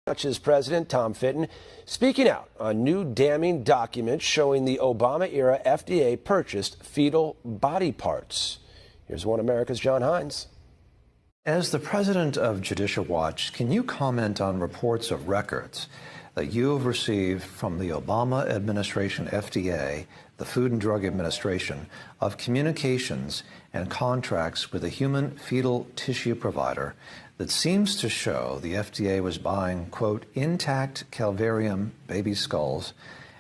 Watch's president, Tom Fitton, speaking out on new damning documents showing the Obama-era FDA purchased fetal body parts. Here's One America's John Hines. As the president of Judicial Watch, can you comment on reports of records that you have received from the Obama administration FDA, the Food and Drug Administration, of communications and contracts with a human fetal tissue provider that seems to show the FDA was buying, quote, intact calvarium baby skulls,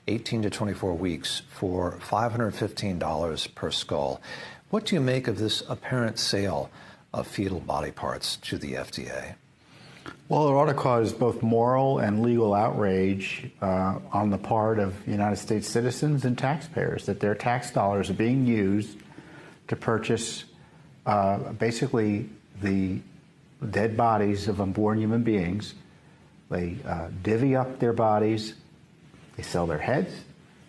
18 to 24 weeks, for $515 per skull? What do you make of this apparent sale of fetal body parts to the FDA? Well, it ought to cause both moral and legal outrage on the part of United States citizens and taxpayers, that their tax dollars are being used to purchase basically the dead bodies of unborn human beings. They divvy up their bodies, they sell their heads,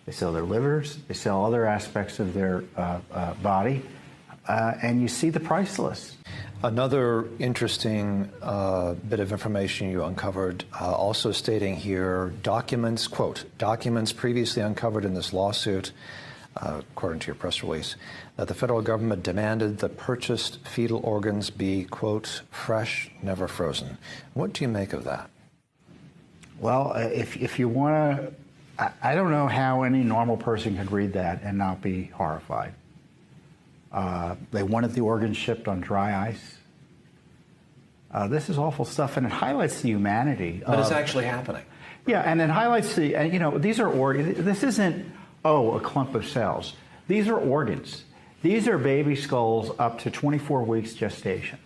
they sell their livers, they sell other aspects of their body, and you see the price list. Another interesting bit of information you uncovered, also stating here, documents, quote, documents previously uncovered in this lawsuit, according to your press release, that the federal government demanded the purchased fetal organs be, quote, fresh, never frozen. What do you make of that? Well, if you want to, I don't know how any normal person could read that and not be horrified. They wanted the organs shipped on dry ice. This is awful stuff, and it highlights the humanity. But it's actually happening. Yeah, and it highlights the, these are organs. This isn't, a clump of cells. These are organs. These are baby skulls up to 24 weeks gestation.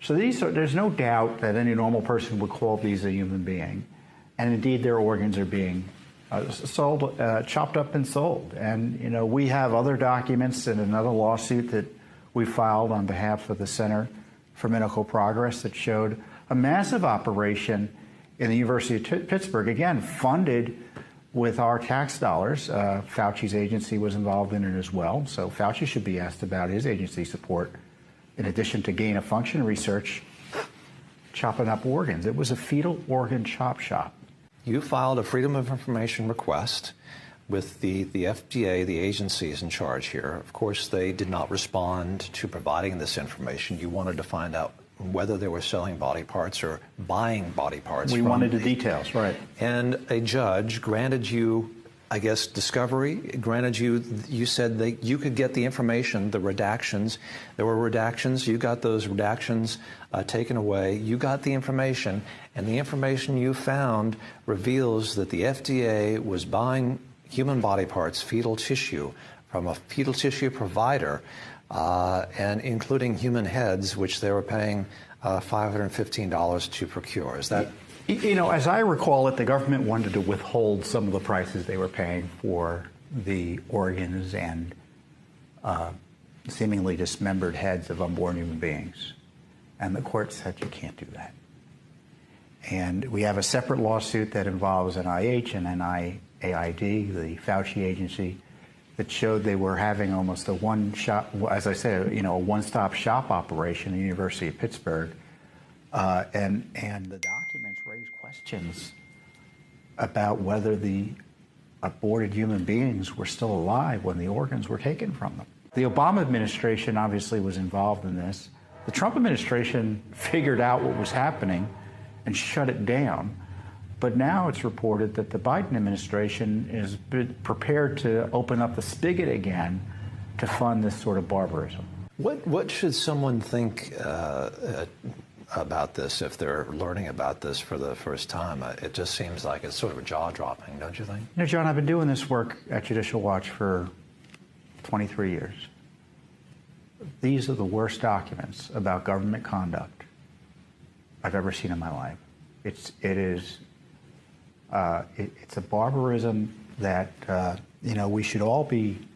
So there's no doubt that any normal person would call these a human being. And indeed, their organs are being sold, chopped up and sold. And, we have other documents in another lawsuit that we filed on behalf of the Center for Medical Progress that showed a massive operation in the University of Pittsburgh, again, funded with our tax dollars. Fauci's agency was involved in it as well. So Fauci should be asked about his agency support, in addition to gain of function research, chopping up organs. It was a fetal organ chop shop. You filed a Freedom of Information request with the FDA, the agencies in charge here. Of course, they did not respond to providing this information. You wanted to find out whether they were selling body parts or buying body parts. We wanted the details, right. And a judge granted you, I guess, discovery, granted you said that you could get the information, the redactions. There were redactions. You got those redactions taken away. You got the information, and the information you found reveals that the FDA was buying human body parts, fetal tissue, from a fetal tissue provider, and including human heads, which they were paying $515 to procure. Is that? As I recall it, the government wanted to withhold some of the prices they were paying for the organs and seemingly dismembered heads of unborn human beings. And the court said, you can't do that. And we have a separate lawsuit that involves NIH and NIAID, the Fauci agency, that showed they were having almost a one-shop, as I said, a one-stop shop operation at the University of Pittsburgh. And the documents raise questions about whether the aborted human beings were still alive when the organs were taken from them. The Obama administration obviously was involved in this. The Trump administration figured out what was happening and shut it down. But now it's reported that the Biden administration is prepared to open up the spigot again to fund this sort of barbarism. What should someone think about this if they're learning about this for the first time? It just seems like it's sort of jaw-dropping, don't you think? John, I've been doing this work at Judicial Watch for 23 years. These are the worst documents about government conduct I've ever seen in my life. It's a barbarism that we should all be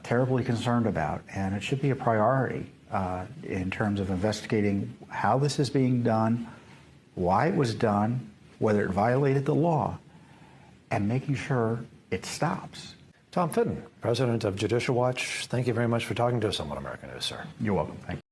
terribly concerned about, and it should be a priority in terms of investigating how this is being done, why it was done, whether it violated the law, and making sure it stops. Tom Fitton, president of Judicial Watch, thank you very much for talking to us on One American News, sir. You're welcome. Thank you.